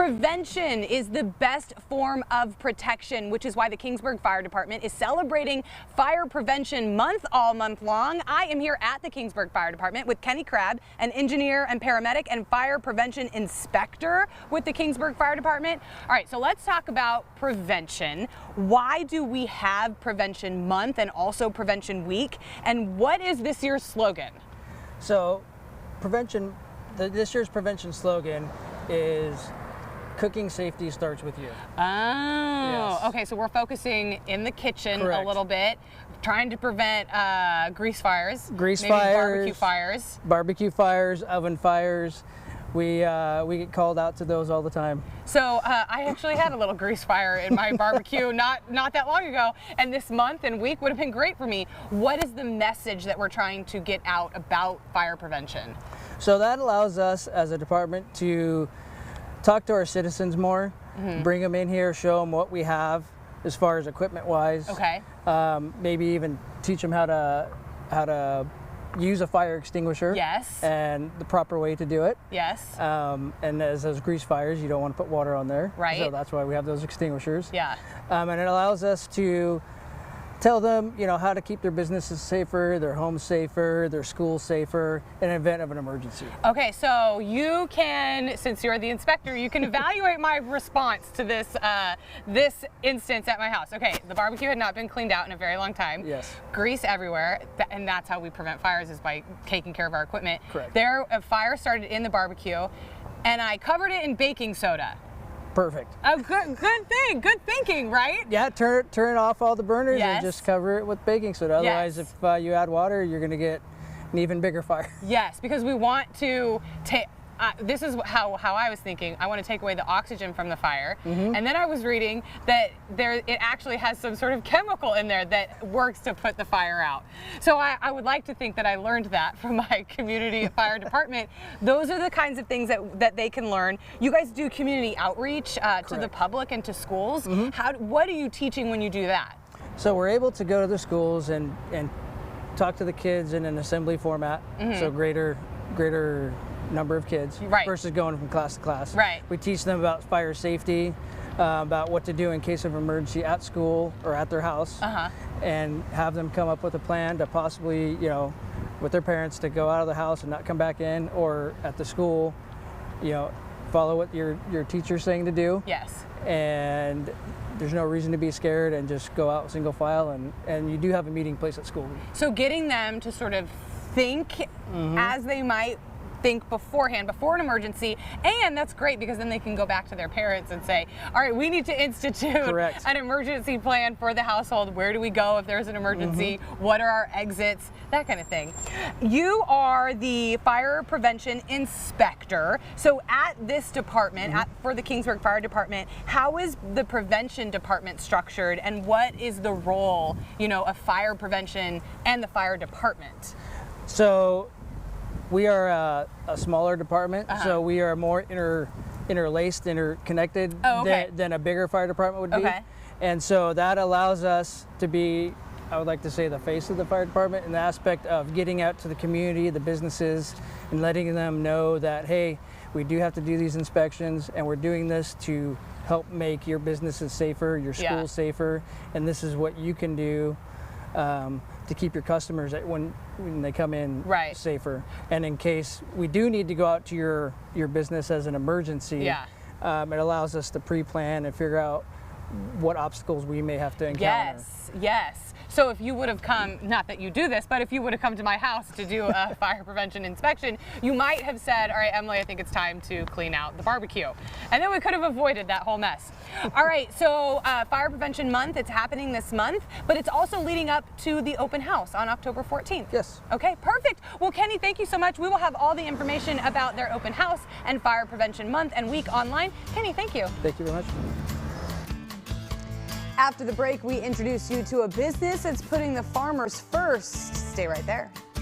Prevention is the best form of protection, which is why the Kingsburg Fire Department is celebrating Fire Prevention Month all month long. I am here at the Kingsburg Fire Department with Kenny Crabb, an engineer and paramedic and fire prevention inspector with the Kingsburg Fire Department. All right, so let's talk about prevention. Why do we have Prevention Month and also Prevention Week? And what is this year's slogan? So, this year's prevention slogan is cooking safety starts with you. Oh, yes. Okay, so we're focusing in the kitchen Correct. a little bit, trying to prevent grease fires, Grease maybe fires, barbecue fires, oven fires. We get called out to those all the time. So I actually had a little grease fire in my barbecue not that long ago, and this month and week would have been great for me. What is the message that we're trying to get out about fire prevention? So that allows us as a department to talk to our citizens more, bring them in here, show them what we have as far as equipment wise. Okay. Maybe even teach them how to use a fire extinguisher. Yes. And the proper way to do it. Yes. And as those grease fires, you don't want to put water on there. Right. So that's why we have those extinguishers. Yeah. And it allows us to tell them, how to keep their businesses safer, their homes safer, their schools safer in an event of an emergency. Okay, so you can, since you're the inspector, you can evaluate my response to this this instance at my house. Okay, the barbecue had not been cleaned out in a very long time. Yes. Grease everywhere, and that's how we prevent fires, is by taking care of our equipment. Correct. A fire started in the barbecue, and I covered it in baking soda. Perfect. Oh, good thinking, right? Yeah, turn off all the burners Yes. and just cover it with baking soda. Otherwise, Yes. if you add water, you're going to get an even bigger fire. Yes, because we want to take. This is how I was thinking. I want to take away the oxygen from the fire, and then I was reading that it actually has some sort of chemical in there that works to put the fire out. So I would like to think that I learned that from my community fire department. Those are the kinds of things that they can learn. You guys do community outreach to the public and to schools. What are you teaching when you do that? So we're able to go to the schools and talk to the kids in an assembly format, so greater number of kids versus going from class to class. Right. We teach them about fire safety, about what to do in case of emergency at school or at their house, and have them come up with a plan to possibly, with their parents, to go out of the house and not come back in, or at the school, follow what your teacher's saying to do. Yes. And there's no reason to be scared, and just go out single file, and you do have a meeting place at school. So getting them to sort of think as they might think beforehand, before an emergency, and that's great because then they can go back to their parents and say, all right, we need to institute an emergency plan for the household. Where do we go if there's an emergency? What are our exits? That kind of thing. You are the fire prevention inspector. So at this department, for the Kingsburg Fire Department, how is the prevention department structured, and what is the role, of fire prevention and the fire department? So we are a smaller department, so we are more interlaced, interconnected than a bigger fire department would be. And so that allows us to be, I would like to say, the face of the fire department in the aspect of getting out to the community, the businesses, and letting them know that, hey, we do have to do these inspections, and we're doing this to help make your businesses safer, your schools safer, and this is what you can do to keep your customers when they come in safer. And in case we do need to go out to your business as an emergency, it allows us to pre-plan and figure out what obstacles we may have to encounter. Yes. So if you would have come, not that you do this, but if you would have come to my house to do a fire prevention inspection, you might have said, all right, Emily, I think it's time to clean out the barbecue. And then we could have avoided that whole mess. All right, so Fire Prevention Month, it's happening this month, but it's also leading up to the open house on October 14th. Yes. Okay, perfect. Well, Kenny, thank you so much. We will have all the information about their open house and Fire Prevention Month and week online. Kenny, thank you. Thank you very much. After the break, we introduce you to a business that's putting the farmers first. Stay right there.